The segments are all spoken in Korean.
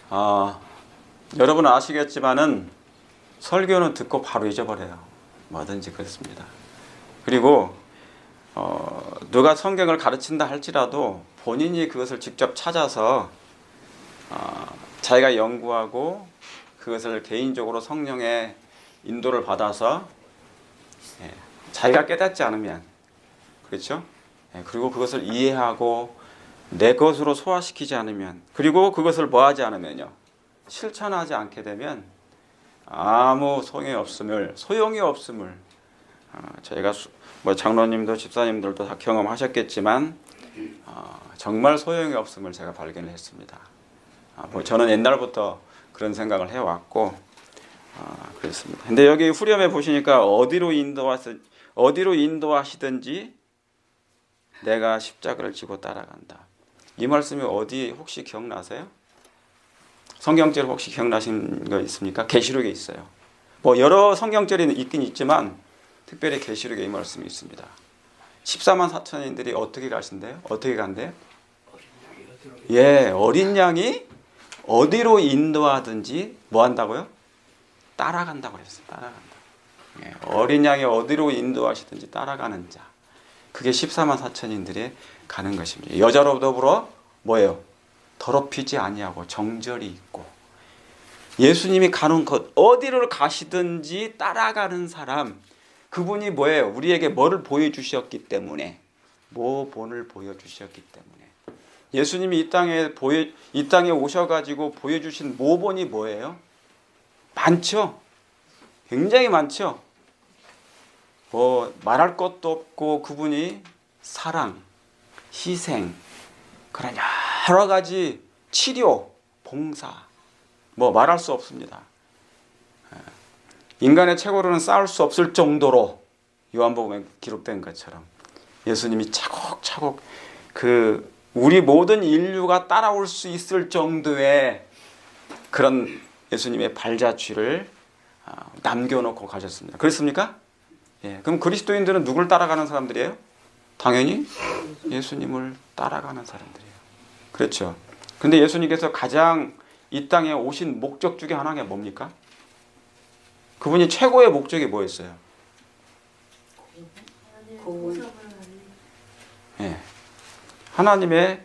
아, 여러분은 아시겠지만은 설교는 듣고 바로 잊어버려요. 뭐든지 그렇습니다. 그리고 누가 성경을 가르친다 할지라도 본인이 그것을 직접 찾아서 자기가 연구하고 그것을 개인적으로 성령의 인도를 받아서 자기가 깨닫지 않으면, 그렇죠? 그리고 그것을 이해하고 내 것으로 소화시키지 않으면, 그리고 그것을 뭐하지 않으면요, 실천하지 않게 되면 아무 소용이 없음을 저희가 뭐 장로님도 집사님들도 다 경험하셨겠지만 정말 소용이 없음을 제가 발견을 했습니다. 뭐 저는 옛날부터 그런 생각을 해왔고 그렇습니다. 근데 여기 후렴에 보시니까 어디로 인도하시든지 내가 십자가를 지고 따라간다. 이 말씀이 어디 혹시 기억나세요? 성경절 혹시 기억나신 거 있습니까? 계시록에 있어요. 뭐 여러 성경절이 있긴 있지만 특별히 계시록에 이 말씀이 있습니다. 14만 4천인들이 어떻게 가신대요? 어떻게 간대요? 어린 양이 어디로 인도하든지 뭐 한다고요? 따라간다고 그랬어요. 따라간다. 어린 양이 어디로 인도하시든지 따라가는 자. 그게 14만 4천인들이 가는 것입니다. 여자로 더불어 뭐예요? 더럽히지 아니하고 정절이 있고, 예수님이 가는 곳 어디로 가시든지 따라가는 사람, 그분이 뭐예요? 우리에게 뭐를 보여주셨기 때문에, 모본을 보여주셨기 때문에. 예수님이 이 땅에 오셔가지고 보여주신 모본이 뭐예요? 많죠. 굉장히 많죠. 뭐 말할 것도 없고, 그분이 사랑, 희생, 그런 여러 가지 치료, 봉사, 뭐 말할 수 없습니다. 인간의 최고로는 쌓을 수 없을 정도로 요한복음에 기록된 것처럼 예수님이 차곡차곡 우리 모든 인류가 따라올 수 있을 정도의 그런 예수님의 발자취를 남겨놓고 가셨습니다. 그렇습니까? 그럼 그리스도인들은 누굴 따라가는 사람들이에요? 당연히 예수님을 따라가는 사람들이에요. 그렇죠. 근데 예수님께서 가장 이 땅에 오신 목적 중에 하나가 뭡니까? 그분이 최고의 목적이 뭐였어요? 하나님의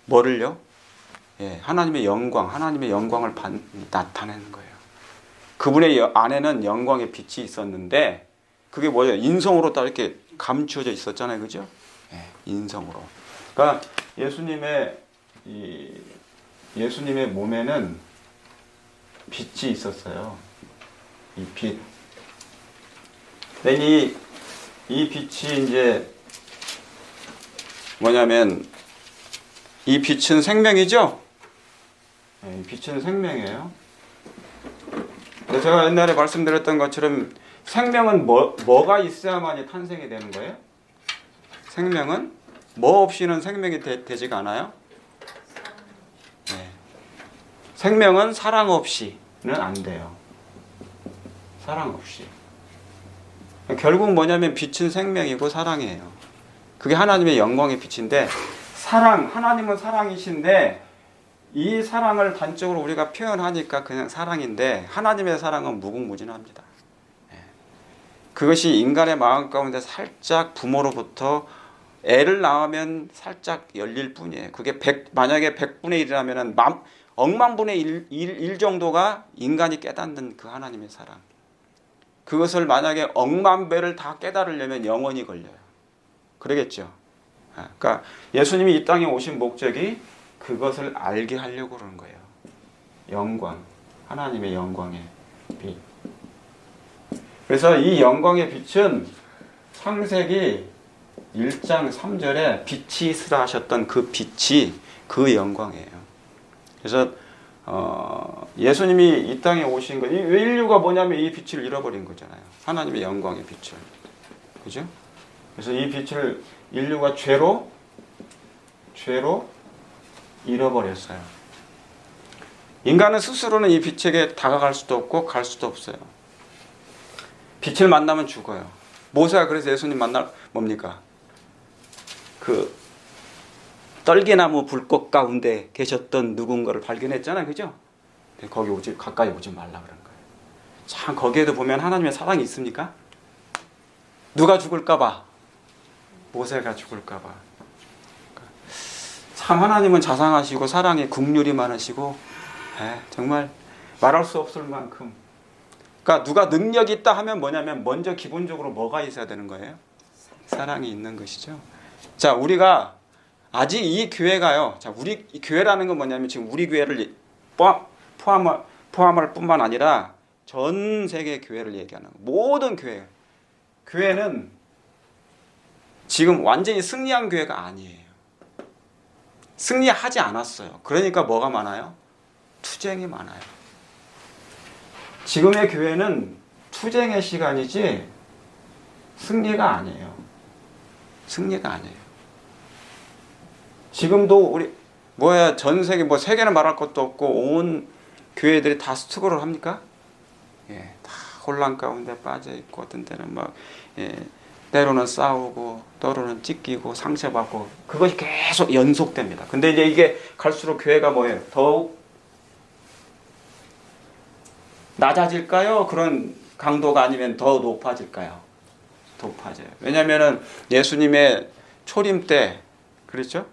뭐를요? 하나님의 영광, 하나님의 영광을 나타내는 거예요. 그분의 안에는 영광의 빛이 있었는데 그게 뭐예요? 인성으로 딱 이렇게 감추어져 있었잖아요, 그죠? 인성으로. 그러니까 예수님의 몸에는 빛이 있었어요. 이 빛. 이 빛이 이제 뭐냐면 이 빛은 생명이죠? 이 빛은 생명이에요. 제가 옛날에 말씀드렸던 것처럼 생명은 뭐가 있어야만이 탄생이 되는 거예요? 생명은 뭐 없이는 생명이 되지가 않아요? 생명은 사랑 없이는 안 돼요. 사랑 없이. 결국 뭐냐면 빛은 생명이고 사랑이에요. 그게 하나님의 영광의 빛인데, 하나님은 사랑이신데 이 사랑을 단적으로 우리가 표현하니까 그냥 사랑인데 하나님의 사랑은 무궁무진합니다. 그것이 인간의 마음 가운데 살짝 부모로부터 애를 낳으면 살짝 열릴 뿐이에요. 그게 만약에 100분의 1이라면 억만분의 1 정도가 인간이 깨닫는 그 하나님의 사랑. 그것을 만약에 억만 배를 다 깨달으려면 영원히 걸려요. 그러겠죠. 그러니까 예수님이 이 땅에 오신 목적이 그것을 알게 하려고 그러는 거예요. 영광, 하나님의 영광의 빛. 그래서 이 영광의 빛은 창세기 1장 3절에 빛이 있으라 하셨던 그 빛이 그 영광이에요. 그래서 예수님이 이 땅에 오신 거, 인류가 뭐냐면 이 빛을 잃어버린 거잖아요. 하나님의 영광의 빛을. 그죠? 그래서 이 빛을 인류가 죄로 잃어버렸어요. 인간은 스스로는 이 빛에게 다가갈 수도 없고 갈 수도 없어요. 빛을 만나면 죽어요. 모세가 그래서 예수님 뭡니까? 떨기나무 불꽃 가운데 계셨던 누군가를 발견했잖아요. 그죠? 거기 가까이 오지 말라 그런 거예요. 참 거기에도 보면 하나님의 사랑이 있습니까? 누가 죽을까봐, 모세가 죽을까봐. 참 하나님은 자상하시고 사랑에 긍휼이 많으시고 정말 말할 수 없을 만큼. 그러니까 누가 능력이 있다 하면 뭐냐면 먼저 기본적으로 뭐가 있어야 되는 거예요? 사랑이 있는 것이죠. 자, 우리가 아직 이 교회가요. 자, 우리 교회라는 건 뭐냐면 지금 우리 교회를 포함할 뿐만 아니라 전 세계 교회를 얘기하는 거예요. 모든 교회. 교회는 지금 완전히 승리한 교회가 아니에요. 승리하지 않았어요. 그러니까 뭐가 많아요? 투쟁이 많아요. 지금의 교회는 투쟁의 시간이지 승리가 아니에요. 승리가 아니에요. 지금도 우리 전 세계 세계는 말할 것도 없고 온 교회들이 다 스트럭을 합니까? 다 혼란 가운데 빠져 있고 어떤 때는 때로는 싸우고 때로는 찢기고 상처받고 그것이 계속 연속됩니다. 근데 이제 이게 갈수록 교회가 더욱 낮아질까요? 그런 강도가 아니면 더 높아질까요? 높아져요. 왜냐하면은 예수님의 초림 때 그렇죠?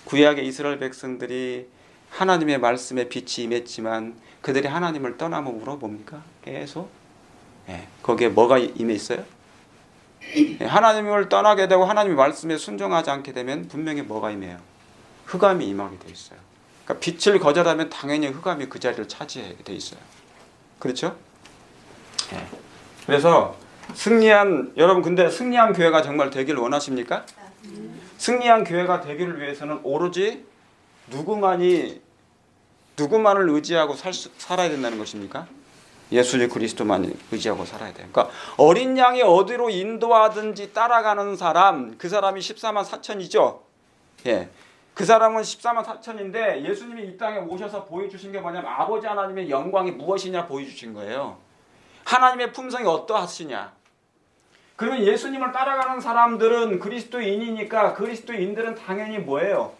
구약의 이스라엘 백성들이 하나님의 말씀에 빛이 임했지만 그들이 하나님을 떠남으로 뭡니까? 계속 거기에 뭐가 임해 있어요? 하나님을 떠나게 되고 하나님의 말씀에 순종하지 않게 되면 분명히 뭐가 임해요? 흑암이 임하게 돼 있어요. 그러니까 빛을 거절하면 당연히 흑암이 그 자리를 차지하게 돼 있어요. 그렇죠? 그래서 여러분 근데 승리한 교회가 정말 되기를 원하십니까? 승리한 교회가 되기를 위해서는 오로지 누구만을 의지하고 살아야 된다는 것입니까? 예수 그리스도만 의지하고 살아야 돼요. 그러니까 어린 양이 어디로 인도하든지 따라가는 사람, 그 사람이 14만 4천이죠. 그 사람은 14만 4천인데 예수님이 이 땅에 오셔서 보여주신 게 뭐냐면 아버지 하나님의 영광이 무엇이냐 보여주신 거예요. 하나님의 품성이 어떠하시냐. 그러면 예수님을 따라가는 사람들은 그리스도인이니까 그리스도인들은 당연히 뭐예요?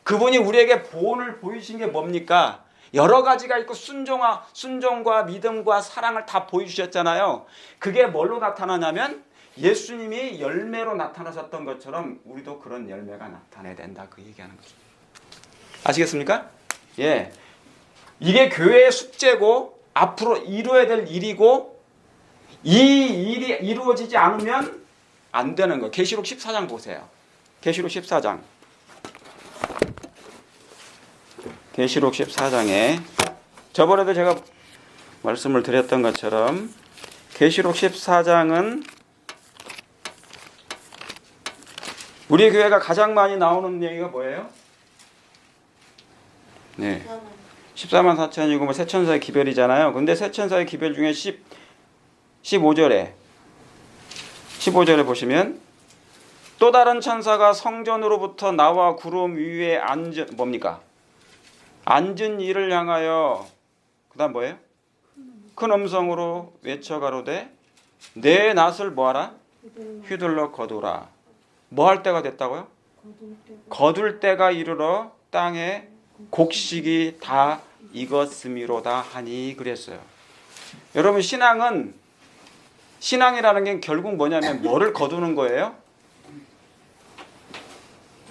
그분이 우리에게 보온을 보이신 게 뭡니까? 여러 가지가 있고 순종과 믿음과 사랑을 다 보여주셨잖아요. 그게 뭘로 나타나냐면 예수님이 열매로 나타나셨던 것처럼 우리도 그런 열매가 나타내야 된다. 그 얘기하는 거죠. 아시겠습니까? 이게 교회의 숙제고 앞으로 이루어야 될 일이고 이 일이 이루어지지 않으면 안 되는 거예요. 계시록 14장 보세요. 계시록 14장. 계시록 14장에 저번에도 제가 말씀을 드렸던 것처럼 계시록 14장은 우리 교회가 가장 많이 나오는 얘기가 뭐예요? 14만 4천이고 새 천사의 기별이잖아요. 근데 새 천사의 기별 중에 15절에 보시면 또 다른 천사가 성전으로부터 나와 구름 위에 앉은 이를 향하여 그다음 뭐예요? 큰 음성으로 외쳐 가로되 내 낫을 뭐하라? 휘둘러 거두라. 뭐 할 때가 됐다고요? 거둘 때가 이르러 땅에 곡식이 다 익었음이로다 하니 그랬어요. 여러분 신앙이라는 게 결국 뭐냐면 뭐를 거두는 거예요?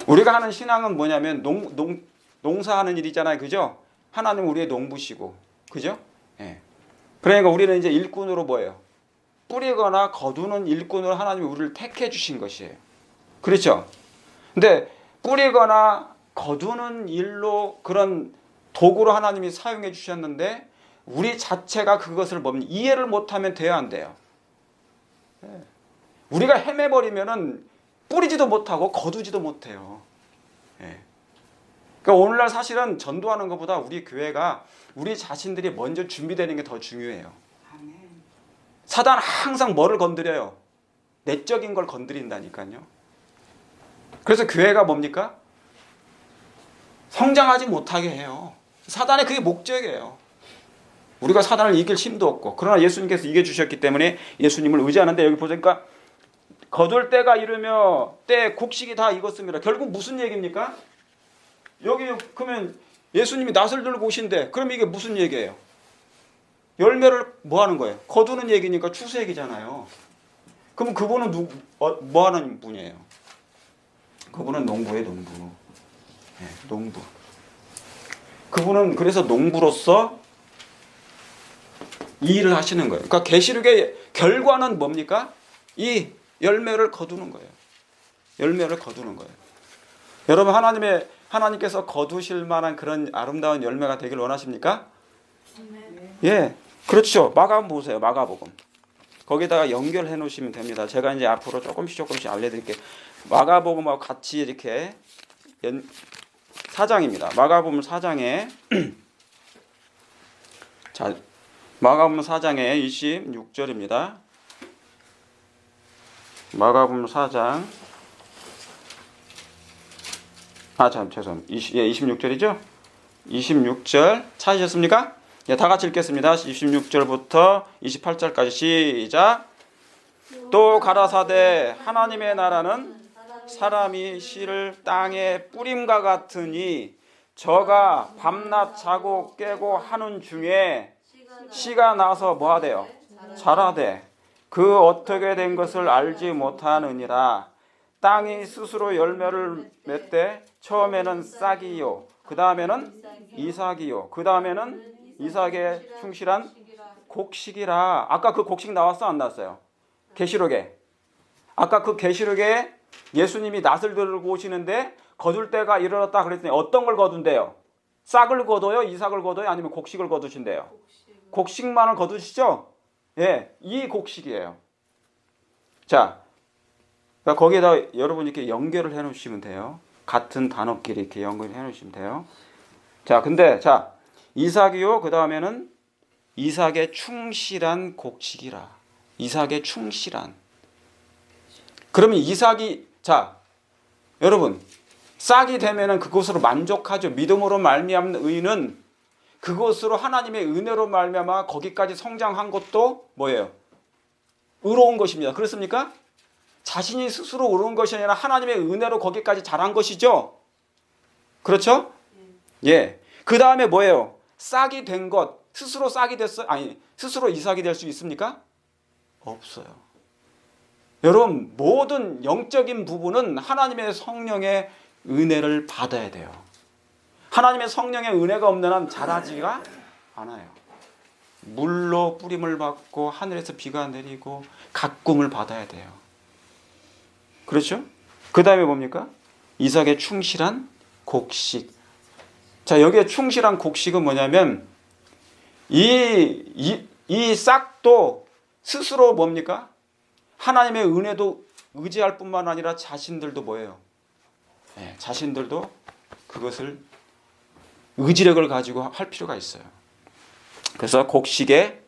우리가 하는 신앙은 뭐냐면 농사하는 일이잖아요. 그죠? 하나님 우리의 농부시고. 그죠? 그러니까 우리는 이제 일꾼으로 뭐예요? 뿌리거나 거두는 일꾼으로 하나님이 우리를 택해 주신 것이에요. 그렇죠? 근데 뿌리거나 거두는 일로 그런 도구로 하나님이 사용해 주셨는데 우리 자체가 그것을 이해를 못하면 돼야 안 돼요. 우리가 헤매버리면은 뿌리지도 못하고 거두지도 못해요. 그러니까 오늘날 사실은 전도하는 것보다 우리 교회가 우리 자신들이 먼저 준비되는 게 더 중요해요. 사단 항상 뭐를 건드려요? 내적인 걸 건드린다니까요. 그래서 교회가 뭡니까? 성장하지 못하게 해요. 사단의 그게 목적이에요. 우리가 사단을 이길 힘도 없고 그러나 예수님께서 이겨주셨기 때문에 예수님을 의지하는데 여기 보니까 거둘 때가 이르며 때 곡식이 다 익었습니다. 결국 무슨 얘기입니까? 여기 그러면 예수님이 낫을 들고 오신대. 그럼 이게 무슨 얘기예요? 열매를 뭐 하는 거예요? 거두는 얘기니까 추수 얘기잖아요. 그럼 그분은 뭐 하는 분이에요? 그분은 농부예요, 농부. 네, 농부. 그분은 그래서 농부로서 이 일을 하시는 거예요. 그러니까 계시록의 결과는 뭡니까? 이 열매를 거두는 거예요. 열매를 거두는 거예요. 여러분 하나님께서 거두실 만한 그런 아름다운 열매가 되길 원하십니까? 예, 그렇죠. 마가복음 보세요. 마가복음. 거기다가 연결해 놓으시면 됩니다. 제가 이제 앞으로 조금씩 알려드릴게요. 마가복음하고 같이 이렇게 4장입니다. 마가복음 4장에 자, 마가복음 4장의 26절입니다. 마가복음 4장 죄송합니다. 26절이죠? 26절 찾으셨습니까? 예, 다 같이 읽겠습니다. 26절부터 28절까지 시작. 또 가라사대 하나님의 나라는 사람이 씨를 땅에 뿌림과 같으니 저가 밤낮 자고 깨고 하는 중에 씨가 나서 뭐하대요? 자라되 그 어떻게 된 것을 알지 못하느니라. 땅이 스스로 열매를 맺되 처음에는 싹이요 그 다음에는 이삭이요 그 다음에는 이삭에 충실한 곡식이라. 아까 그 곡식 나왔어 안 나왔어요? 계시록에. 아까 그 계시록에 예수님이 낫을 들고 오시는데 거둘 때가 이르렀다 그랬더니 어떤 걸 거둔대요? 싹을 거둬요? 이삭을 거둬요? 아니면 곡식을 거두신대요? 곡식만을 거두시죠? 예, 이 곡식이에요. 자, 그러니까 거기에다 여러분 이렇게 연결을 해 놓으시면 돼요. 같은 단어끼리 이렇게 연결해 놓으시면 돼요. 자, 근데 이삭이요. 그 다음에는 이삭에 충실한 곡식이라. 이삭에 충실한. 그러면 이삭이 여러분 싹이 되면은 그것으로 만족하죠. 믿음으로 말미암는 의는 그것으로 하나님의 은혜로 말미암아 거기까지 성장한 것도 뭐예요? 의로운 것입니다. 그렇습니까? 자신이 스스로 의로운 것이 아니라 하나님의 은혜로 거기까지 자란 것이죠. 그렇죠? 예. 그 다음에 뭐예요? 싹이 된 것. 스스로 싹이 됐어요? 아니, 스스로 이삭이 될 수 있습니까? 없어요. 여러분, 모든 영적인 부분은 하나님의 성령의 은혜를 받아야 돼요. 하나님의 성령의 은혜가 없는 한 자라지가 않아요. 물로 뿌림을 받고 하늘에서 비가 내리고 가꿈을 받아야 돼요. 그렇죠? 그 다음에 뭡니까? 이삭에 충실한 곡식. 자, 여기에 충실한 곡식은 뭐냐면 이 싹도 스스로 뭡니까? 하나님의 은혜도 의지할 뿐만 아니라 자신들도 뭐예요? 네, 자신들도 그것을 의지력을 가지고 할 필요가 있어요. 그래서 곡식에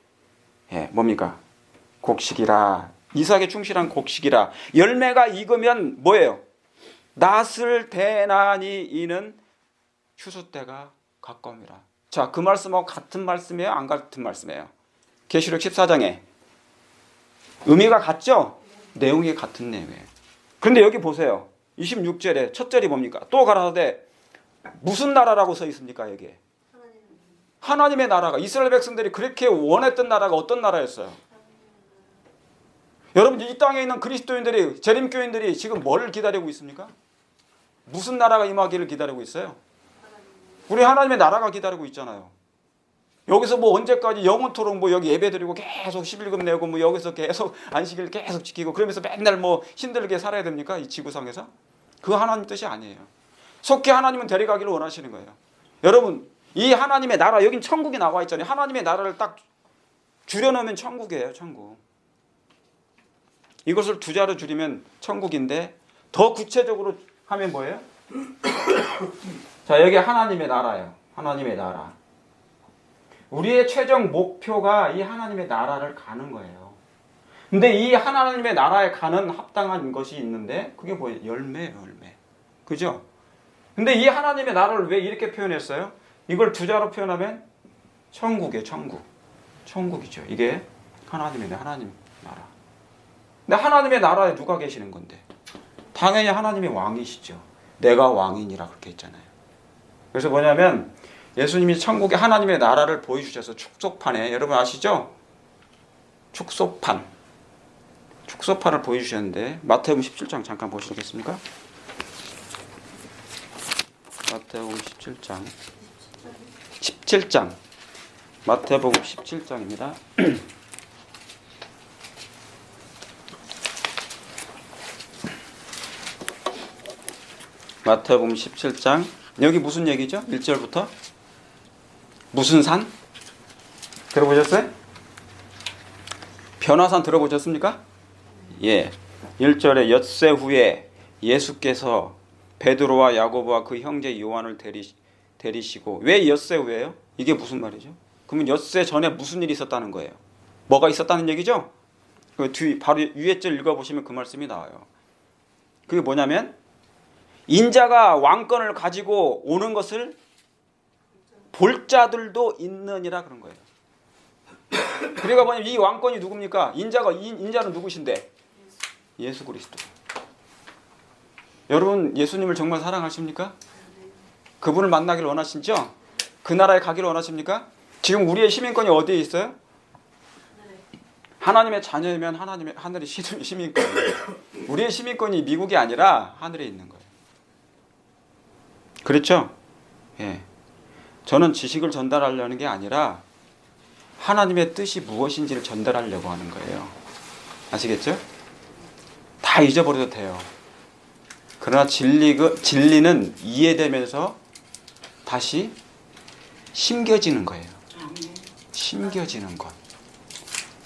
뭡니까? 곡식이라. 이삭에 충실한 곡식이라. 열매가 익으면 뭐예요? 낫을 대나니 이는 추수 때가 가까움이라. 자, 그 말씀하고 같은 말씀이에요? 안 같은 말씀이에요? 계시록 14장에 의미가 같죠? 내용이 같은 내용이에요. 그런데 여기 보세요. 26절에 첫 절이 뭡니까? 또 가라사대 무슨 나라라고 써 있습니까? 여기에 하나님의 나라가, 이스라엘 백성들이 그렇게 원했던 나라가 어떤 나라였어요? 여러분, 이 땅에 있는 그리스도인들이, 재림교인들이 지금 뭘 기다리고 있습니까? 무슨 나라가 임하기를 기다리고 있어요? 우리 하나님의 나라가 기다리고 있잖아요. 여기서 뭐 언제까지 영원토록 뭐 여기 예배드리고 계속 11금 내고 뭐 여기서 계속 안식일 계속 지키고 그러면서 맨날 뭐 힘들게 살아야 됩니까? 이 지구상에서? 그거 하나님 뜻이 아니에요. 속히 하나님은 데려가기를 원하시는 거예요. 여러분, 이 하나님의 나라, 여긴 천국이 나와 있잖아요. 하나님의 나라를 딱 줄여놓으면 천국이에요. 천국. 이것을 두 자로 줄이면 천국인데 더 구체적으로 하면 뭐예요? 자, 여기 하나님의 나라예요. 하나님의 나라. 우리의 최종 목표가 이 하나님의 나라를 가는 거예요. 근데 이 하나님의 나라에 가는 합당한 것이 있는데 그게 뭐예요? 열매예요, 열매. 그죠? 근데 이 하나님의 나라를 왜 이렇게 표현했어요? 이걸 두 자로 표현하면 천국이에요, 천국. 천국이죠. 이게 하나님 나라. 근데 하나님의 나라에 누가 계시는 건데? 당연히 하나님의 왕이시죠. 내가 왕이니라 그렇게 했잖아요. 그래서 뭐냐면 예수님이 천국의 하나님의 나라를 보여주셔서 축소판에, 여러분 아시죠? 축소판을 보여주셨는데 마태복음 17장 잠깐 보시겠습니까? 마태복음 17장 마태복음 17장입니다. 마태복음 17장 여기 무슨 얘기죠? 1절부터 무슨 산? 들어보셨어요? 변화산 들어보셨습니까? 예. 1절에 엿새 후에 예수께서 베드로와 야고보와 그 형제 요한을 데리시고, 왜 엿새 후에요? 이게 무슨 말이죠? 그러면 엿새 전에 무슨 일이 있었다는 거예요? 뭐가 있었다는 얘기죠? 그 뒤 바로 위에 절 읽어보시면 그 말씀이 나와요. 그게 뭐냐면 인자가 왕권을 가지고 오는 것을 볼 자들도 있느니라 그런 거예요. 그러니까 뭐냐면 이 왕권이 누굽니까? 인자는 누구신데? 예수 그리스도. 여러분 예수님을 정말 사랑하십니까? 그분을 만나기를 원하시죠? 그 나라에 가기를 원하십니까? 지금 우리의 시민권이 어디에 있어요? 하나님의 자녀이면 하늘의 시민권이에요. 우리의 시민권이 미국이 아니라 하늘에 있는 거예요. 그렇죠? 예. 저는 지식을 전달하려는 게 아니라 하나님의 뜻이 무엇인지를 전달하려고 하는 거예요. 아시겠죠? 다 잊어버려도 돼요. 그러나 진리는 이해되면서 다시 심겨지는 거예요. 심겨지는 것.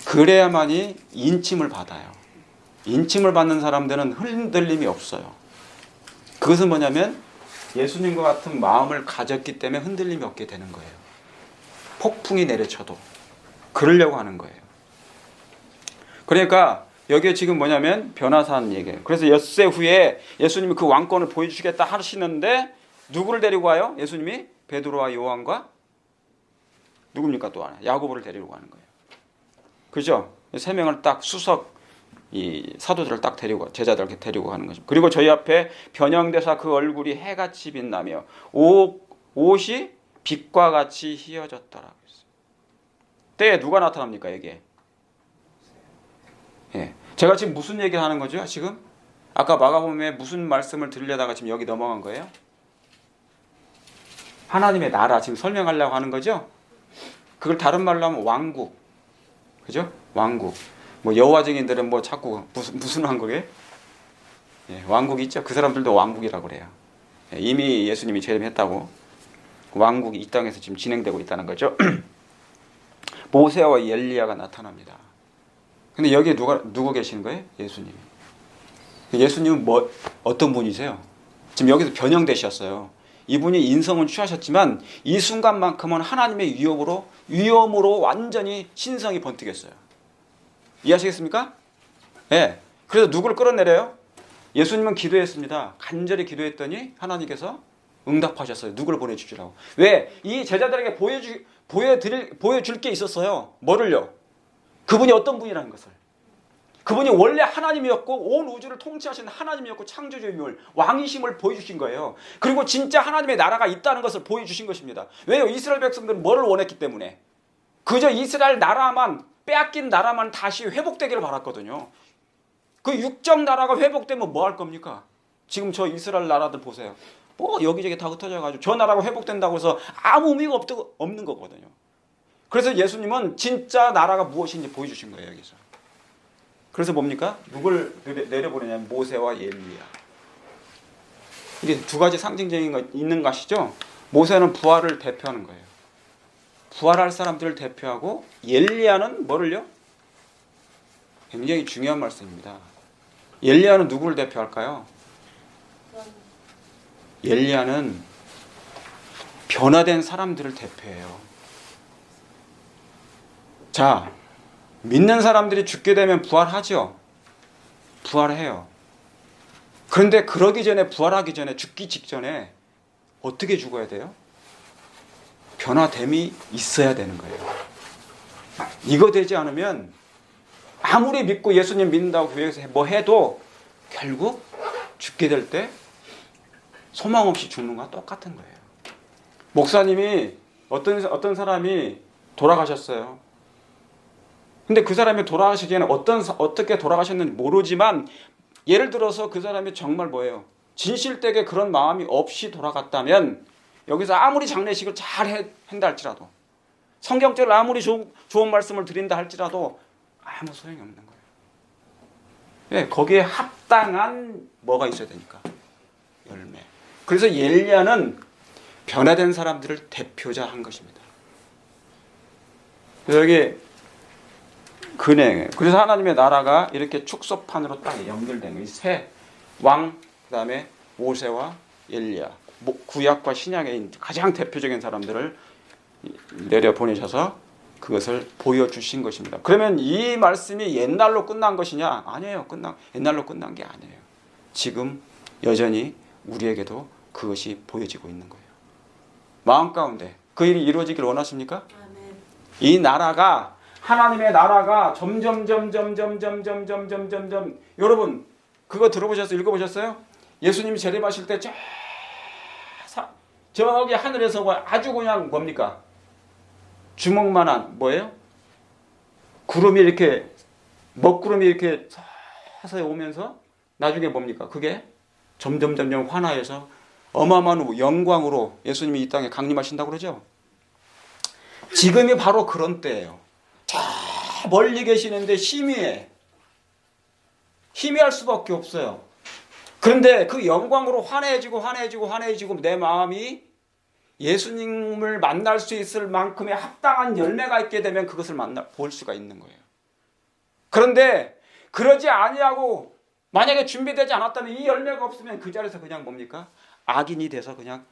그래야만이 인침을 받아요. 인침을 받는 사람들은 흔들림이 없어요. 그것은 뭐냐면 예수님과 같은 마음을 가졌기 때문에 흔들림이 없게 되는 거예요. 폭풍이 내려쳐도 그러려고 하는 거예요. 그러니까 여기에 지금 뭐냐면 변화산 얘기예요. 그래서 엿새 후에 예수님이 그 왕권을 보여주시겠다 하시는데 누구를 데리고 와요? 예수님이 베드로와 요한과 누굽니까 또 하나? 야고보를 데리고 가는 거예요. 그죠? 세 명을 딱 수석 이 사도들을 딱 데리고 제자들을 데리고 가는 거죠. 그리고 저희 앞에 변형되사 그 얼굴이 해같이 빛나며 옷이 빛과 같이 희어졌더라고요. 때에 누가 나타납니까 여기에? 예. 제가 지금 무슨 얘기를 하는 거죠? 지금 아까 마가복음에 무슨 말씀을 들으려다가 지금 여기 넘어간 거예요? 하나님의 나라 지금 설명하려고 하는 거죠? 그걸 다른 말로 하면 왕국. 그죠? 왕국. 뭐 여호와 증인들은 뭐 자꾸 무슨 왕국이에요? 예, 왕국이 있죠. 그 사람들도 왕국이라고 그래요. 예, 이미 예수님이 재림했다고 왕국이 이 땅에서 지금 진행되고 있다는 거죠. 모세와 엘리야가 나타납니다. 근데 여기에 누구 계시는 거예요? 예수님. 예수님은 어떤 분이세요? 지금 여기서 변형되셨어요. 이분이 인성은 취하셨지만 이 순간만큼은 하나님의 위엄으로 완전히 신성이 번뜩였어요. 이해하시겠습니까? 네. 그래서 누구를 끌어내려요? 예수님은 기도했습니다. 간절히 기도했더니 하나님께서 응답하셨어요. 누구를 보내주시라고. 왜? 이 제자들에게 보여줄 게 있었어요. 뭐를요? 그분이 어떤 분이라는 것을. 그분이 원래 하나님이었고 온 우주를 통치하시는 하나님이었고 창조주임을 왕이심을 보여주신 거예요. 그리고 진짜 하나님의 나라가 있다는 것을 보여주신 것입니다. 왜요? 이스라엘 백성들은 뭐를 원했기 때문에. 그저 이스라엘 나라만 빼앗긴 나라만 다시 회복되기를 바랐거든요. 그 육적 나라가 회복되면 뭐 할 겁니까? 지금 저 이스라엘 나라들 보세요. 뭐 여기저기 다 흩어져가지고 저 나라가 회복된다고 해서 아무 의미가 없는 거거든요. 그래서 예수님은 진짜 나라가 무엇인지 보여주신 거예요. 여기서. 그래서 뭡니까? 누굴 내려보내냐면 모세와 엘리야. 이게 두 가지 상징적인 거 있는 것이죠. 모세는 부활을 대표하는 거예요. 부활할 사람들을 대표하고 엘리야는 뭐를요? 굉장히 중요한 말씀입니다. 엘리야는 누구를 대표할까요? 엘리야는 변화된 사람들을 대표해요. 자, 믿는 사람들이 죽게 되면 부활하죠. 부활해요. 그런데 부활하기 전에 죽기 직전에 어떻게 죽어야 돼요? 변화됨이 있어야 되는 거예요. 이거 되지 않으면 아무리 믿고 예수님 믿는다고 교회에서 뭐 해도 결국 죽게 될 때 소망 없이 죽는 거와 똑같은 거예요. 목사님이 어떤 사람이 돌아가셨어요. 근데 그 사람이 돌아가시기에는 어떻게 돌아가셨는지 모르지만 예를 들어서 그 사람이 정말 뭐예요? 진실되게 그런 마음이 없이 돌아갔다면 여기서 아무리 장례식을 잘 한다 할지라도 성경적으로 아무리 좋은 말씀을 드린다 할지라도 아무 소용이 없는 거예요. 네, 거기에 합당한 뭐가 있어야 되니까 열매. 그래서 엘리야는 변화된 사람들을 대표자 한 것입니다. 여기 근행. 그래서 하나님의 나라가 이렇게 축소판으로 딱 연결된 거예요. 새 왕, 그다음에 모세와 엘리야, 구약과 신약의 가장 대표적인 사람들을 내려 보내셔서 그것을 보여주신 것입니다. 그러면 이 말씀이 옛날로 끝난 것이냐? 아니에요. 옛날로 끝난 게 아니에요. 지금 여전히 우리에게도 그것이 보여지고 있는 거예요. 마음 가운데 그 일이 이루어지길 원하십니까? 아멘. 이 나라가 하나님의 나라가 점점 여러분 그거 들어보셨어요? 읽어보셨어요? 예수님이 재림하실 때 저기 하늘에서 아주 그냥 뭡니까? 주먹만한 뭐예요? 구름이 이렇게 먹구름이 이렇게 서서히 오면서 나중에 뭡니까? 그게 점점 환화해서 어마어마한 영광으로 예수님이 이 땅에 강림하신다고 그러죠. 지금이 바로 그런 때예요. 저 멀리 계시는데 희미할 수밖에 없어요. 그런데 그 영광으로 환해지고 내 마음이 예수님을 만날 수 있을 만큼의 합당한 열매가 있게 되면 그것을 볼 수가 있는 거예요. 그런데 그러지 아니하고 만약에 준비되지 않았다면 이 열매가 없으면 그 자리에서 그냥 뭡니까? 악인이 돼서 그냥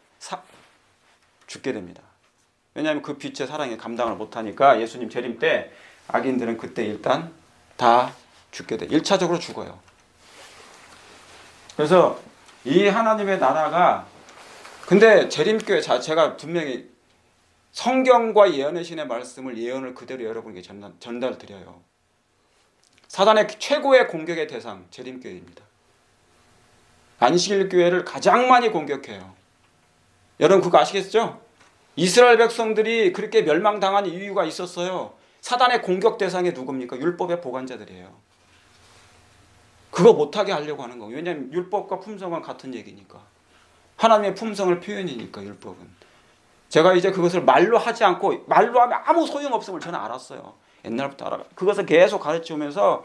죽게 됩니다. 왜냐하면 그 빛의 사랑에 감당을 못하니까 예수님 재림 때 악인들은 그때 일단 다 죽게 돼. 1차적으로 죽어요. 그래서 이 하나님의 나라가 근데 재림교회 제가 분명히 성경과 예언의 신의 말씀을 예언을 그대로 여러분에게 전달드려요. 사단의 최고의 공격의 대상 재림교회입니다. 안식일 교회를 가장 많이 공격해요. 여러분 그거 아시겠죠? 이스라엘 백성들이 그렇게 멸망당한 이유가 있었어요. 사단의 공격 대상이 누굽니까? 율법의 보관자들이에요. 그거 못하게 하려고 하는 거예요. 왜냐하면 율법과 품성은 같은 얘기니까. 하나님의 품성을 표현이니까 율법은. 제가 이제 그것을 말로 하지 않고 말로 하면 아무 소용없음을 저는 알았어요. 옛날부터 알아. 그것을 계속 가르치면서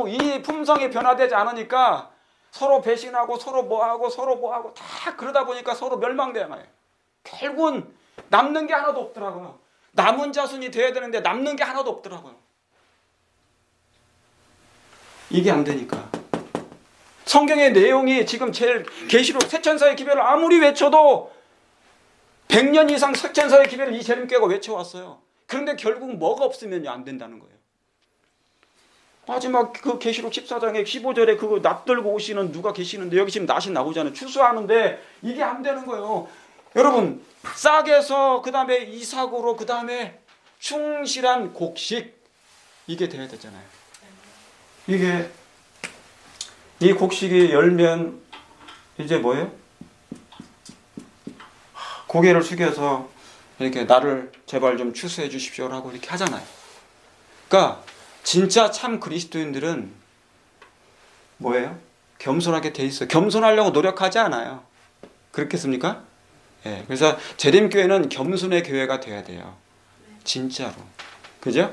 이 품성이 변화되지 않으니까 서로 배신하고 서로 뭐하고 다 그러다 보니까 서로 멸망당해요. 결국은 남는 게 하나도 없더라고요. 남은 자손이 돼야 되는데 남는 게 하나도 없더라고요. 이게 안 되니까. 성경의 내용이 지금 제일 계시록 세천사의 기별을 아무리 외쳐도 100년 이상 세천사의 기별을 이 재림교회가 외쳐왔어요. 그런데 결국 뭐가 없으면 안 된다는 거예요. 마지막 그 계시록 14장에 15절에 그거 낫 들고 오시는 누가 계시는데 여기 지금 낫이 나오잖아요. 추수하는데 이게 안 되는 거예요. 여러분 싹에서 그 다음에 이삭으로 그 다음에 충실한 곡식 이게 돼야 되잖아요. 이게 이 곡식이 열면 이제 뭐예요? 고개를 숙여서 이렇게 나를 제발 좀 추수해 주십시오라고 이렇게 하잖아요. 그러니까 진짜 참 그리스도인들은 뭐예요? 겸손하게 돼 있어요. 겸손하려고 노력하지 않아요. 그렇겠습니까? 예. 그래서 재림교회는 겸손의 교회가 돼야 돼요. 진짜로. 그죠?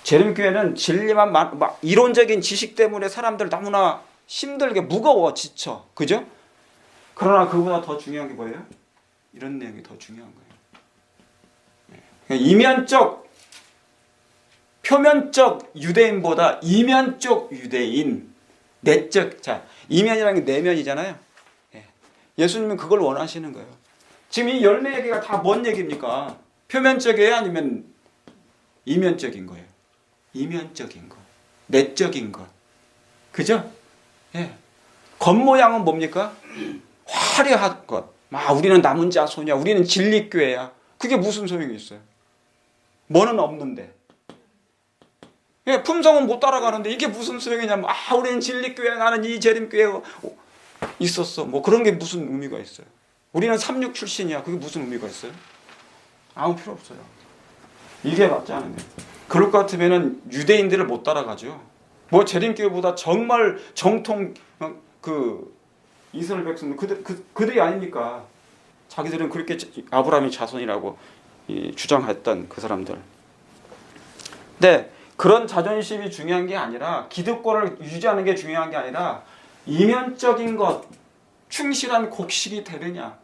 재림교회는 진리만 막 이론적인 지식 때문에 사람들 너무나 힘들게 무거워 지쳐. 그죠? 그러나 그보다 더 중요한 게 뭐예요? 이런 내용이 더 중요한 거예요. 이면적 표면적 유대인보다 이면적 유대인 내적 이면이라는 게 내면이잖아요. 예수님은 그걸 원하시는 거예요. 지금 이 열매 얘기가 다 뭔 얘기입니까? 표면적이에요? 아니면 이면적인 거예요? 이면적인 것, 내적인 것. 그죠? 예. 겉모양은 뭡니까? 화려한 것. 우리는 남은 자손이야. 우리는 진리교회야. 그게 무슨 소용이 있어요? 뭐는 없는데. 예, 품성은 못 따라가는데 이게 무슨 소용이냐면 우리는 진리교회 나는 이 재림교회가 있었어. 뭐 그런 게 무슨 의미가 있어요? 우리는 36 출신이야. 그게 무슨 의미가 있어요? 아무 필요 없어요. 이게 맞지 않은 거예요. 그럴 것 같으면은 유대인들을 못 따라가죠. 뭐 재림교회보다 정말 정통 그 이스라엘 백성들 그들이 아닙니까? 자기들은 그렇게 아브라함의 자손이라고 주장했던 그 사람들. 근데 그런 자존심이 중요한 게 아니라 기득권을 유지하는 게 중요한 게 아니라 이면적인 것, 충실한 곡식이 되느냐.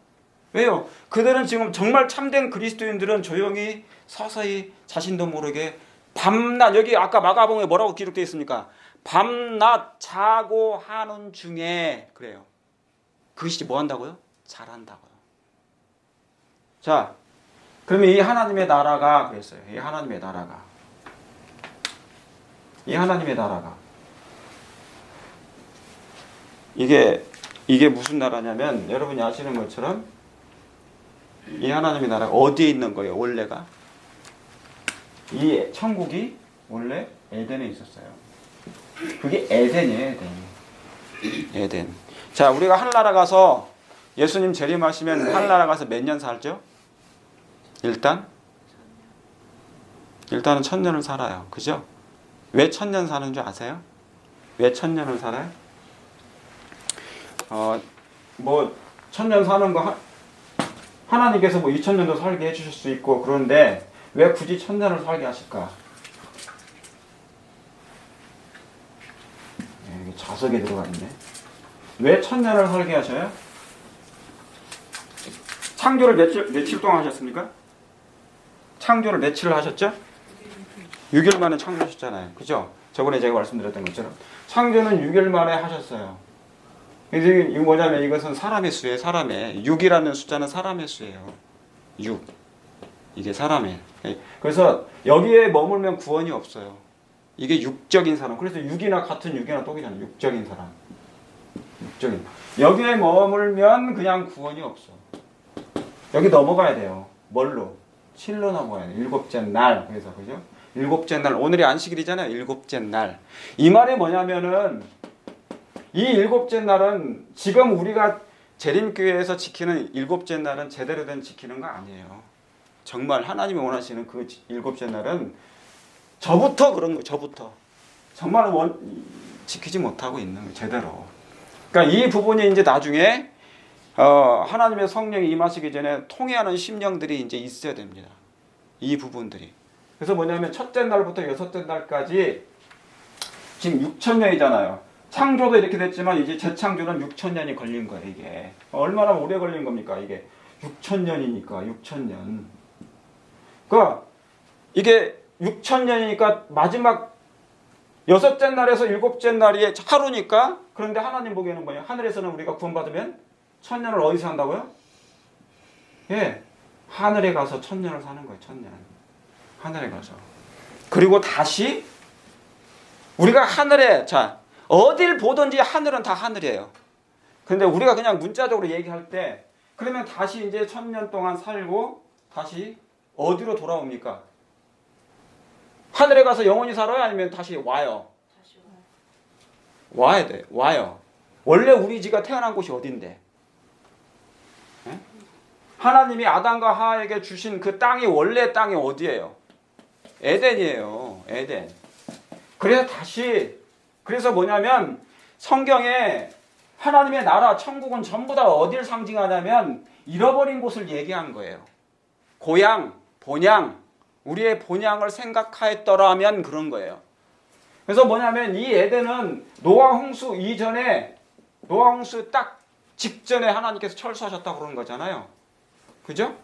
왜요? 그들은 지금 정말 참된 그리스도인들은 조용히 서서히 자신도 모르게 밤낮, 여기 아까 마가복음에 뭐라고 기록되어 있습니까? 밤낮 자고 하는 중에, 그래요. 그것이 뭐 한다고요? 잘한다고요. 자, 그러면 이 하나님의 나라가 그랬어요. 이 하나님의 나라가 이게 무슨 나라냐면 여러분이 아시는 것처럼 이 하나님의 나라가 어디에 있는 거예요? 원래가 이 천국이 원래 에덴에 있었어요. 그게 에덴이에요. 에덴. 자, 우리가 하늘나라 가서 예수님 재림하시면 하늘나라 가서 몇 년 살죠? 일단은 1000년을 살아요. 그죠? 왜 1000년 사는 줄 아세요? 왜 1000년을 살아요? 뭐 1000년 사는 거 하나님께서 뭐 2000년도 살게 해주실 수 있고, 그런데 왜 굳이 1000년을 살게 하실까? 자석에 들어가 있네. 왜 1000년을 살게 하셔요? 창조를 며칠 동안 하셨습니까? 창조를 며칠을 하셨죠? 6일 만에 창조하셨잖아요. 그죠? 저번에 제가 말씀드렸던 것처럼 창조는 6일 만에 하셨어요. 이게 뭐냐면 이것은 사람의 수예요. 사람의 6이라는 숫자는 사람의 수예요. 6. 이게 사람의. 그래서 여기에 머물면 구원이 없어요. 이게 육적인 사람. 그래서 6이나 같은 6이나 똑이잖아요. 육적인 사람. 육적인. 여기에 머물면 그냥 구원이 없어. 여기 넘어가야 돼요. 뭘로? 7로 넘어가야 돼요. 일곱째 날. 그래서 그죠? 일곱째 날. 오늘이 안식일이잖아요. 일곱째 날. 이 말이 뭐냐면은 이 일곱째 날은 지금 우리가 재림교회에서 지키는 일곱째 날은 제대로 된 지키는 거 아니에요. 정말 하나님이 원하시는 그 일곱째 날은 저부터 그런 거예요. 저부터. 정말 지키지 못하고 있는 거예요. 제대로. 그러니까 이 부분이 이제 나중에 하나님의 성령이 임하시기 전에 통해하는 심령들이 이제 있어야 됩니다. 이 부분들이. 그래서 뭐냐면 첫째 날부터 여섯째 날까지 지금 6000년이잖아요. 창조도 이렇게 됐지만 이제 재창조는 6000년이 걸린 거예요. 이게 얼마나 오래 걸린 겁니까? 이게 6000년이니까 6000년. 그러니까 이게 6000년이니까 마지막 여섯째 날에서 일곱째 날이 하루니까. 그런데 하나님 보기에는 뭐예요? 하늘에서는 우리가 구원받으면 1000년을 어디서 산다고요? 예, 하늘에 가서 1000년을 사는 거예요. 1000년. 하늘에 가서. 그리고 다시 우리가 하늘에, 자, 어딜 보든지 하늘은 다 하늘이에요. 근데 우리가 그냥 문자적으로 얘기할 때 그러면 다시 이제 1000년 동안 살고 다시 어디로 돌아옵니까? 하늘에 가서 영원히 살아요? 아니면 다시 와요? 와야 돼. 와요. 원래 우리 지가 태어난 곳이 어딘데? 네? 하나님이 아담과 하와에게 주신 그 땅이 원래 땅이 어디예요? 에덴이에요. 에덴. 그래서 뭐냐면 성경에 하나님의 나라, 천국은 전부 다 어디를 상징하냐면 잃어버린 곳을 얘기한 거예요. 고향, 본향, 우리의 본향을 생각하였더라면 그런 거예요. 그래서 뭐냐면 이 에덴은 노아 홍수 이전에, 노아 홍수 딱 직전에 하나님께서 철수하셨다고 그러는 거잖아요. 그죠?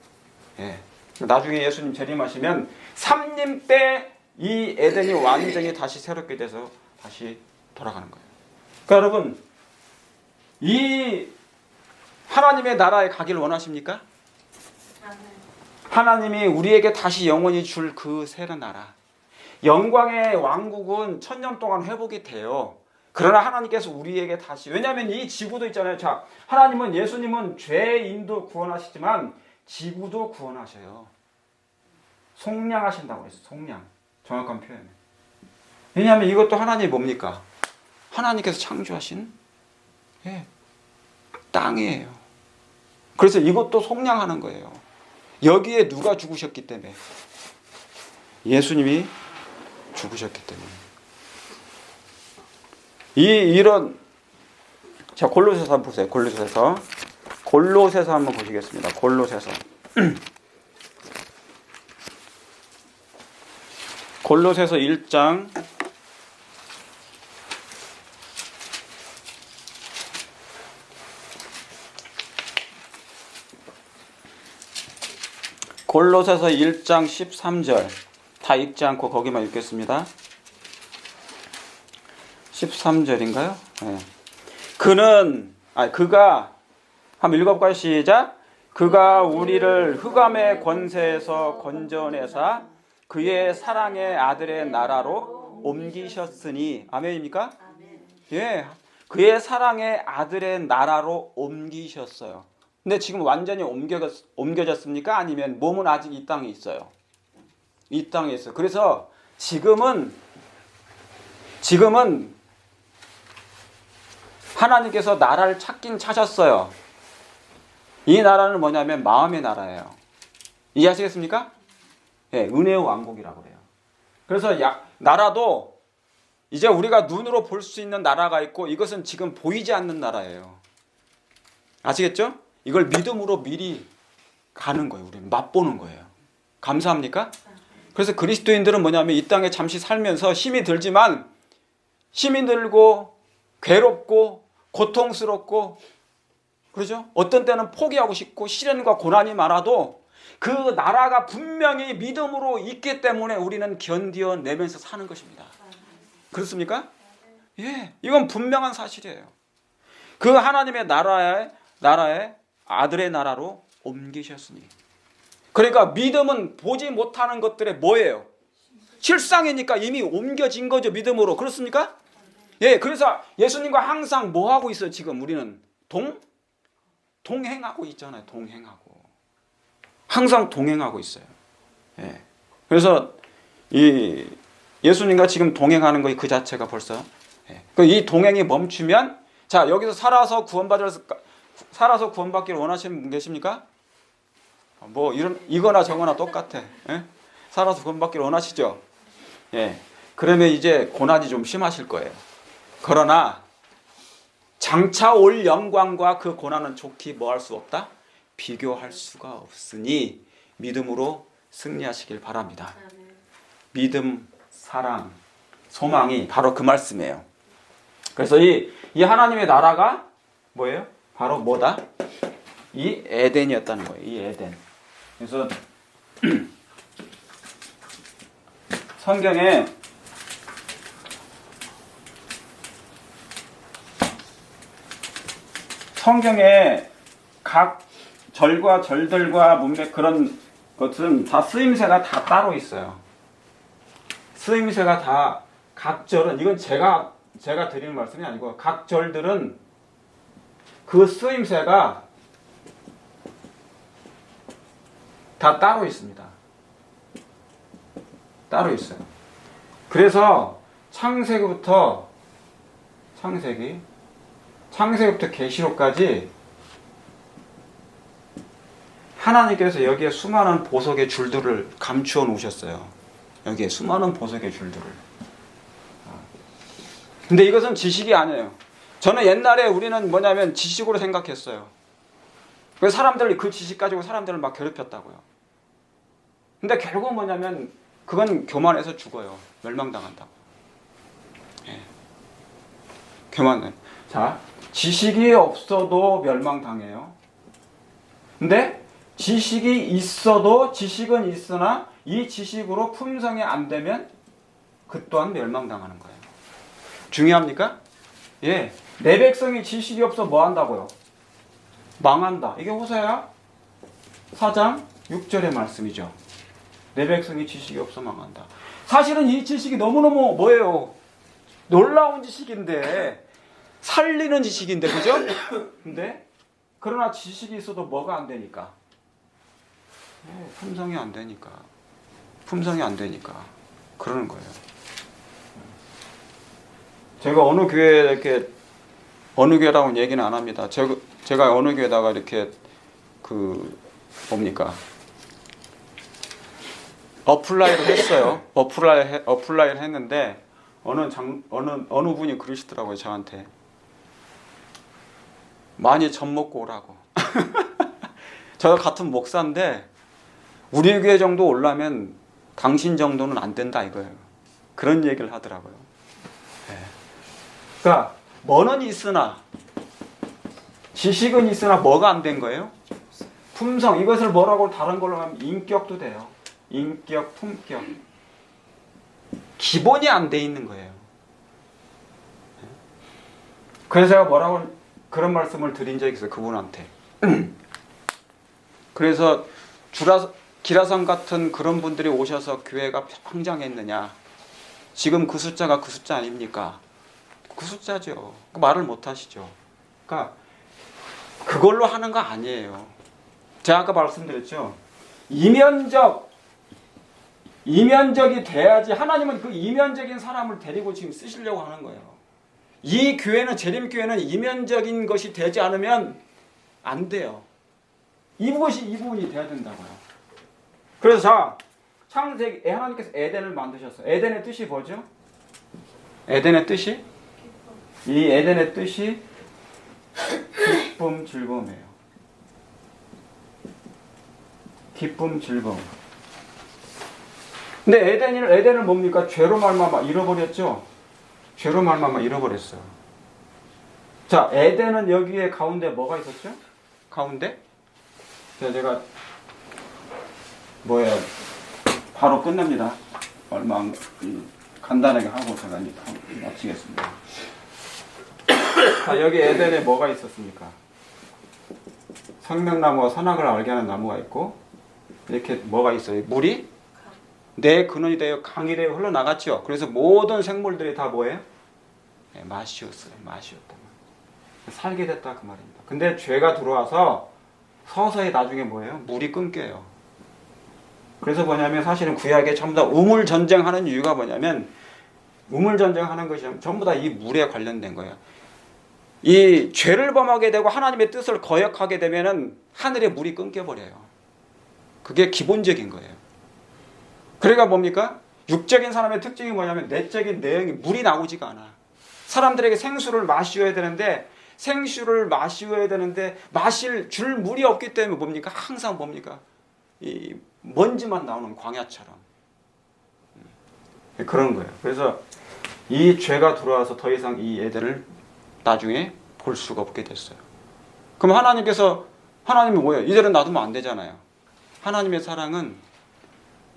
예. 나중에 예수님 재림하시면 삼림 때 이 에덴이 완전히 다시 새롭게 돼서 다시 돌아가는 거예요. 그러니까 여러분, 이 하나님의 나라에 가기를 원하십니까? 하나님이 우리에게 다시 영원히 줄 그 새로운 나라, 영광의 왕국은 1000년 동안 회복이 돼요. 그러나 하나님께서 우리에게 다시, 왜냐하면 이 지구도 있잖아요. 자, 하나님은, 예수님은 죄인도 구원하시지만 지구도 구원하셔요. 속량하신다고 그랬어요. 속량. 정확한 표현이에요. 왜냐하면 이것도 하나님이 뭡니까? 하나님께서 창조하신 땅이에요. 그래서 이것도 속량하는 거예요. 여기에 누가 죽으셨기 때문에? 예수님이 죽으셨기 때문에. 이런, 자, 골로새서 한번 보세요. 골로새서 한번 보시겠습니다. 골로새서. 골로새서 1장 13절 다 읽지 않고 거기만 읽겠습니다. 13절인가요? 네. 그가 한번 읽어볼까요? 시작. 그가 우리를 흑암의 권세에서 건져내사 그의 사랑의 아들의 나라로 옮기셨으니. 아멘입니까? 아멘. 예, 그의 사랑의 아들의 나라로 옮기셨어요. 근데 지금 완전히 옮겨졌습니까? 아니면 몸은 아직 이 땅에 있어요? 이 땅에 있어요. 그래서 지금은 하나님께서 나라를 찾긴 찾았어요. 이 나라는 뭐냐면 마음의 나라예요. 이해하시겠습니까? 예, 은혜의 왕국이라고 그래요. 그래서 나라도 이제 우리가 눈으로 볼 수 있는 나라가 있고 이것은 지금 보이지 않는 나라예요. 아시겠죠? 이걸 믿음으로 미리 가는 거예요. 우리는 맛보는 거예요. 감사합니까? 그래서 그리스도인들은 뭐냐면 이 땅에 잠시 살면서 힘이 들지만 힘이 들고 괴롭고 고통스럽고 그렇죠? 어떤 때는 포기하고 싶고 시련과 고난이 많아도 그 나라가 분명히 믿음으로 있기 때문에 우리는 견뎌내면서 사는 것입니다. 그렇습니까? 예, 이건 분명한 사실이에요. 그 하나님의 나라에 아들의 나라로 옮기셨으니. 그러니까 믿음은 보지 못하는 것들의 뭐예요? 실상이니까 이미 옮겨진 거죠. 믿음으로. 그렇습니까? 예, 그래서 예수님과 항상 뭐 하고 있어요? 지금 우리는 동행하고 있잖아요. 동행하고. 항상 동행하고 있어요. 예. 그래서 이 예수님과 지금 동행하는 거 그 자체가 벌써 예. 이 동행이 멈추면 자, 여기서 살아서 구원받기를 원하시는 분 계십니까? 뭐 이거나 저거나 똑같아. 예? 살아서 구원받기를 원하시죠? 예. 그러면 이제 고난이 좀 심하실 거예요. 그러나 장차 올 영광과 그 고난은 좋게 뭐 할 수 없다? 비교할 수가 없으니 믿음으로 승리하시길 바랍니다. 믿음, 사랑, 소망이 바로 그 말씀이에요. 그래서 이 하나님의 나라가 뭐예요? 바로 뭐다? 이 에덴이었다는 거예요. 이 에덴. 그래서 성경에 각 절과 절들과 문맥 그런 것은 다 쓰임새가 다 따로 있어요. 쓰임새가 다 각 절은 이건 제가 드리는 말씀이 아니고 각 절들은 그 쓰임새가 다 따로 있습니다. 따로 있어요. 그래서 창세기부터 계시록까지 하나님께서 여기에 수많은 보석의 줄들을 감추어 놓으셨어요. 여기에 수많은 보석의 줄들을. 근데 이것은 지식이 아니에요. 저는 옛날에 우리는 뭐냐면 지식으로 생각했어요. 그래서 사람들 그 지식 가지고 사람들을 막 괴롭혔다고요. 근데 결국 뭐냐면 그건 교만해서 죽어요. 멸망당한다고. 예. 교만해. 자, 지식이 없어도 멸망당해요. 근데 지식은 있으나 이 지식으로 품성이 안 되면 그 또한 멸망당하는 거예요. 중요합니까? 예. 내 백성이 지식이 없어 뭐 한다고요? 망한다. 이게 호세아 4장 6절의 말씀이죠. 내 백성이 지식이 없어 망한다. 사실은 이 지식이 너무너무 뭐예요? 놀라운 지식인데 살리는 지식인데 그죠? 근데 그러나 지식이 있어도 뭐가 안 되니까? 품성이 안 되니까 그러는 거예요. 제가 어느 교회라고는 얘기는 안 합니다. 제가 어느 교회다가 이렇게 뭡니까? 어플라이를 했어요. 어플라이를 했는데 어느 분이 그러시더라고요, 저한테. 많이 젖 먹고 오라고. 저 같은 목사인데 우리 교회 정도 오려면 당신 정도는 안 된다 이거예요. 그런 얘기를 하더라고요. 네. 그러니까 머는 있으나 지식은 있으나 뭐가 안 된 거예요? 품성. 이것을 뭐라고 다른 걸로 하면 인격도 돼요. 인격, 품격. 기본이 안 돼 있는 거예요. 그래서 제가 뭐라고 그런 말씀을 드린 적이 있어요, 그분한테. 그래서 기라성 같은 그런 분들이 오셔서 교회가 성장했느냐? 지금 그 숫자가 그 숫자 아닙니까? 그 숫자죠. 말을 못 하시죠. 그러니까 그걸로 하는 거 아니에요. 제가 아까 말씀드렸죠. 이면적이 돼야지. 하나님은 그 이면적인 사람을 데리고 지금 쓰시려고 하는 거예요. 이 교회는, 재림교회는 이면적인 것이 되지 않으면 안 돼요. 이 부분이 돼야 된다고요. 그래서 자, 창세기, 하나님께서 에덴을 만드셨어요. 에덴의 뜻이 뭐죠? 에덴의 뜻이? 이 에덴의 뜻이 기쁨, 즐거움이에요. 기쁨, 즐거움. 근데 에덴을 뭡니까? 죄로 말미암아 잃어버렸죠? 죄로 말미암아 잃어버렸어요. 자, 에덴은 여기에 가운데 뭐가 있었죠? 가운데? 제가 바로 끝납니다. 얼마 안 간단하게 하고 제가 이제 마치겠습니다. 자, 여기 에덴에 뭐가 있었습니까? 생명나무와 선악을 알게 하는 나무가 있고, 이렇게 뭐가 있어요? 물이 내 근원이 되어 강이 되어 흘러나갔죠. 그래서 모든 생물들이 다 뭐예요? 네, 마시었어요. 마시었다. 살게 됐다 그 말입니다. 근데 죄가 들어와서 서서히 나중에 뭐예요? 물이 끊겨요. 그래서 뭐냐면 사실은 구약에 전부 다 우물 전쟁하는 이유가 뭐냐면, 우물 전쟁하는 것이 전부 다 이 물에 관련된 거예요. 이 죄를 범하게 되고 하나님의 뜻을 거역하게 되면은 하늘의 물이 끊겨버려요. 그게 기본적인 거예요. 그러니까 뭡니까? 육적인 사람의 특징이 뭐냐면 내적인 내용이 물이 나오지가 않아. 사람들에게 생수를 마셔야 되는데 마실 줄 물이 없기 때문에 뭡니까? 항상 뭡니까? 이 먼지만 나오는 광야처럼. 그런 거예요. 그래서 이 죄가 들어와서 더 이상 이 에덴을 나중에 볼 수가 없게 됐어요. 그럼 하나님이 뭐예요? 이대로 놔두면 안 되잖아요. 하나님의 사랑은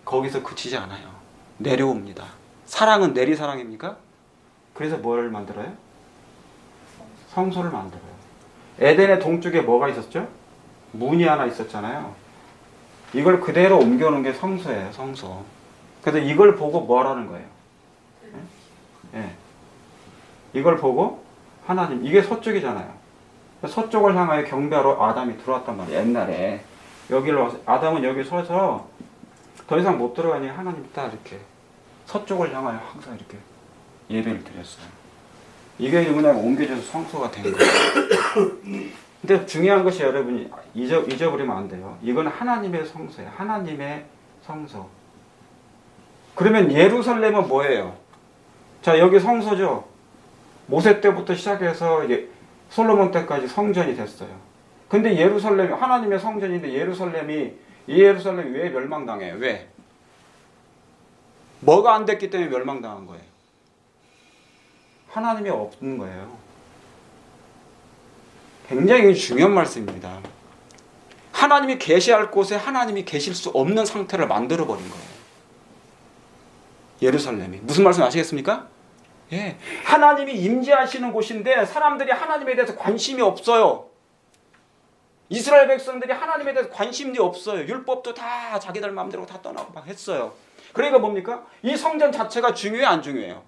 거기서 그치지 않아요. 내려옵니다. 사랑은 내리사랑입니까? 그래서 뭘 만들어요? 성소를 만들어요. 에덴의 동쪽에 뭐가 있었죠? 문이 하나 있었잖아요. 이걸 그대로 옮겨놓은 게 성소예요. 성소. 그래서 이걸 보고 뭐라는 거예요? 예. 이걸 보고 하나님, 이게 서쪽이잖아요. 서쪽을 향하여 경배하러 아담이 들어왔단 말이에요. 옛날에 여기로 와서 아담은 여기 서서 더 이상 못 들어가니 하나님 딱 이렇게 서쪽을 향하여 항상 이렇게 예배를 드렸어요. 이게 그냥 옮겨져서 성소가 된 거예요. 근데 중요한 것이 여러분이 잊어버리면 안 돼요. 이건 하나님의 성소예요. 하나님의 성소. 그러면 예루살렘은 뭐예요? 자, 여기 성소죠. 모세 때부터 시작해서 솔로몬 때까지 성전이 됐어요. 근데 예루살렘이 하나님의 성전인데 이 예루살렘이 왜 멸망당해요? 왜? 뭐가 안 됐기 때문에 멸망당한 거예요? 하나님이 없는 거예요. 굉장히 중요한 말씀입니다. 하나님이 계시할 곳에 하나님이 계실 수 없는 상태를 만들어버린 거예요. 예루살렘이. 무슨 말씀 아시겠습니까? 예, 하나님이 임재하시는 곳인데 사람들이 하나님에 대해서 관심이 없어요. 이스라엘 백성들이 하나님에 대해서 관심이 없어요. 율법도 다 자기들 마음대로 다 떠나고 막 했어요. 그러니까 뭡니까? 이 성전 자체가 중요해요, 안 중요해요?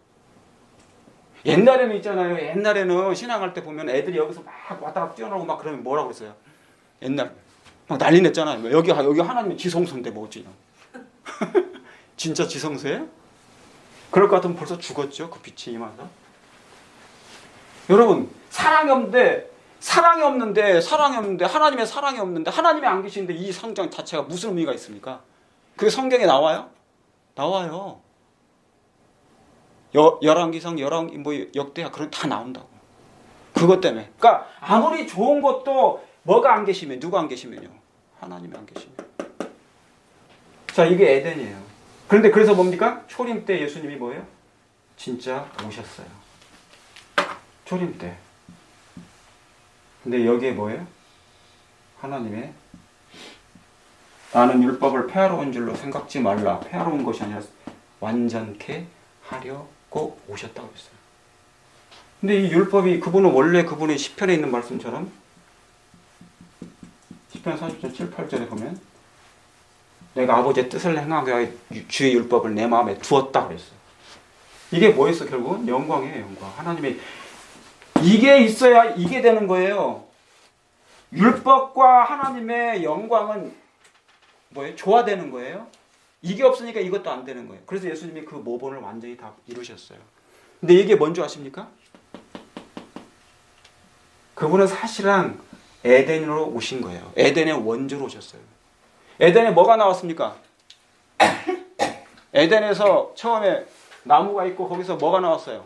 옛날에는 있잖아요. 옛날에는 신앙할 때 보면 애들이 여기서 막 왔다 갔다 뛰어나오고 막 그러면 뭐라고 그랬어요? 옛날 막 난리 냈잖아요. 여기 하나님의 지성소인데 뭐지? 진짜 지성소예요? 그럴 것 같으면 벌써 죽었죠. 그 빛이 임하서. 여러분, 사랑이 없는데 하나님의 사랑이 없는데 하나님이 안 계시는데 이 성전 자체가 무슨 의미가 있습니까? 그게 성경에 나와요? 나와요. 열왕기상, 뭐 역대하 그런 다 나온다고. 그것 때문에. 그러니까 아무리 좋은 것도 뭐가 안 계시면, 누가 안 계시면요, 하나님이 안 계시면. 자, 이게 에덴이에요. 그런데 그래서 뭡니까? 초림 때 예수님이 뭐예요? 진짜 오셨어요. 초림 때. 근데 여기에 뭐예요? 하나님의 나는 율법을 폐하러 온 줄로 생각지 말라. 폐하러 온 것이 아니라 완전케 하려고 오셨다고 했어요. 근데 이 율법이 그분은 원래 그분의 시편에 있는 말씀처럼 시편 40편 7, 8절에 보면 내가 아버지의 뜻을 행하게 하여 주의 율법을 내 마음에 두었다 그랬어요. 이게 뭐였어? 결국은 영광이에요. 영광. 하나님이 이게 있어야 이게 되는 거예요. 율법과 하나님의 영광은 뭐예요? 조화되는 거예요. 이게 없으니까 이것도 안 되는 거예요. 그래서 예수님이 그 모본을 완전히 다 이루셨어요. 근데 이게 뭔지 아십니까? 그분은 사실은 에덴으로 오신 거예요. 에덴의 원조로 오셨어요. 에덴에 뭐가 나왔습니까? 에덴에서 처음에 나무가 있고 거기서 뭐가 나왔어요?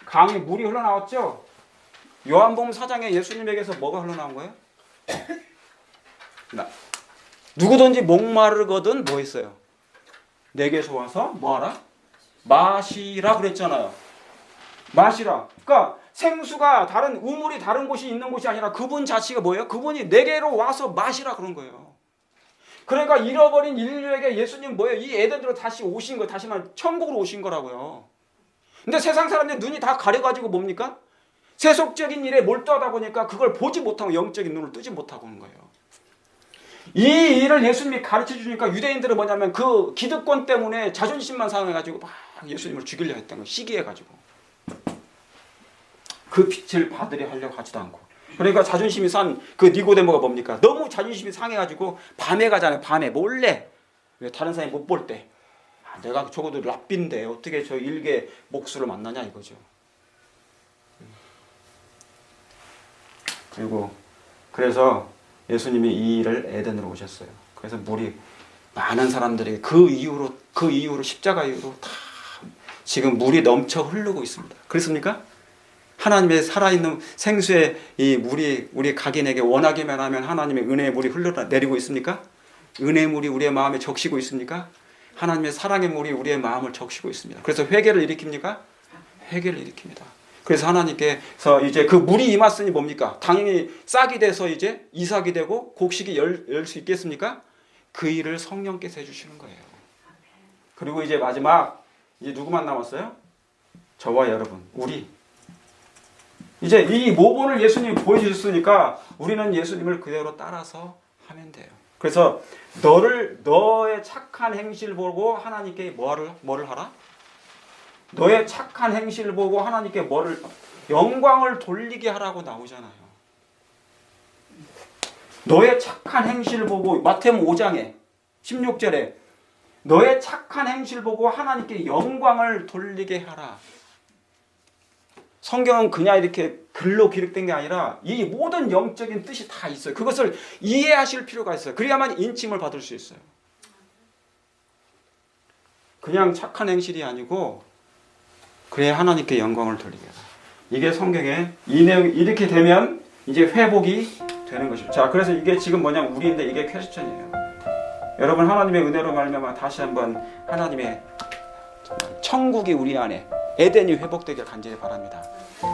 강에 물이 흘러나왔죠? 요한복음 4장에 예수님에게서 뭐가 흘러나온 거예요? 누구든지 목마르거든 뭐 했어요? 내게서 와서 뭐하라? 마시라 그랬잖아요. 마시라. 그러니까 생수가 다른 우물이 다른 곳이 있는 곳이 아니라 그분 자체가 뭐예요? 그분이 내게로 와서 마시라 그런 거예요. 그러니까 잃어버린 인류에게 예수님 뭐예요? 이 에덴으로 다시 오신 거, 다시 말하면 천국으로 오신 거라고요. 근데 세상 사람들 눈이 다 가려가지고 뭡니까? 세속적인 일에 몰두하다 보니까 그걸 보지 못하고 영적인 눈을 뜨지 못하고 하는 거예요. 이 일을 예수님이 가르쳐 주니까 유대인들은 뭐냐면 그 기득권 때문에 자존심만 상해가지고 막 예수님을 죽이려 했던 거예요. 시기해가지고. 그 빛을 받으려 하려고 하지도 않고. 그러니까 자존심이 산 그 니고데모가 뭡니까? 너무 자존심이 상해가지고 밤에 가잖아요. 밤에 몰래. 왜 다른 사람이 못 볼 때. 내가 적어도 랍비인데 어떻게 저 일개 목수를 만나냐 이거죠. 그리고 그래서 예수님이 이 일을 에덴으로 오셨어요. 그래서 물이 많은 사람들이 그 이후로 십자가 이후로 다 지금 물이 넘쳐 흐르고 있습니다. 그렇습니까? 하나님의 살아있는 생수의 이 물이 우리 각인에게 원하기만 하면 하나님의 은혜의 물이 흘러내리고 있습니까? 은혜의 물이 우리의 마음에 적시고 있습니까? 하나님의 사랑의 물이 우리의 마음을 적시고 있습니다. 그래서 회개를 일으킵니까? 회개를 일으킵니다. 그래서 하나님께서 이제 그 물이 임했으니 뭡니까? 당연히 싹이 돼서 이제 이삭이 되고 곡식이 열 수 있겠습니까? 그 일을 성령께서 해주시는 거예요. 그리고 이제 마지막 이제 누구만 남았어요? 저와 여러분, 우리. 이제 이 모본을 예수님이 보여주셨으니까 우리는 예수님을 그대로 따라서 하면 돼요. 그래서 너의 착한 행실을 보고 하나님께 뭐를 하라? 너의 착한 행실을 보고 하나님께 영광을 돌리게 하라고 나오잖아요. 너의 착한 행실을 보고 마태복음 5장에 16절에 너의 착한 행실을 보고 하나님께 영광을 돌리게 하라. 성경은 그냥 이렇게 글로 기록된 게 아니라 이 모든 영적인 뜻이 다 있어요. 그것을 이해하실 필요가 있어요. 그래야만 인침을 받을 수 있어요. 그냥 착한 행실이 아니고 그래야 하나님께 영광을 돌리게 해라. 이게 성경에 이 내용이 이렇게 되면 이제 회복이 되는 것이죠. 자, 그래서 이게 지금 뭐냐면 우리인데 이게 퀘스천이에요. 여러분 하나님의 은혜로 말미암아 다시 한번 하나님의 천국이 우리 안에 에덴이 회복되길 간절히 바랍니다.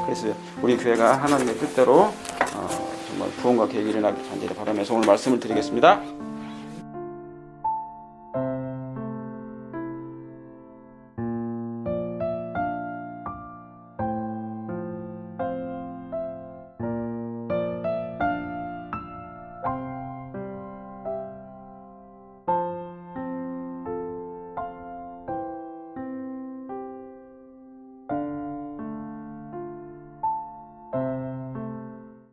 그래서 우리 교회가 하나님의 뜻대로 정말 구원과 계획이 일어나길 간절히 바라면서 오늘 말씀을 드리겠습니다.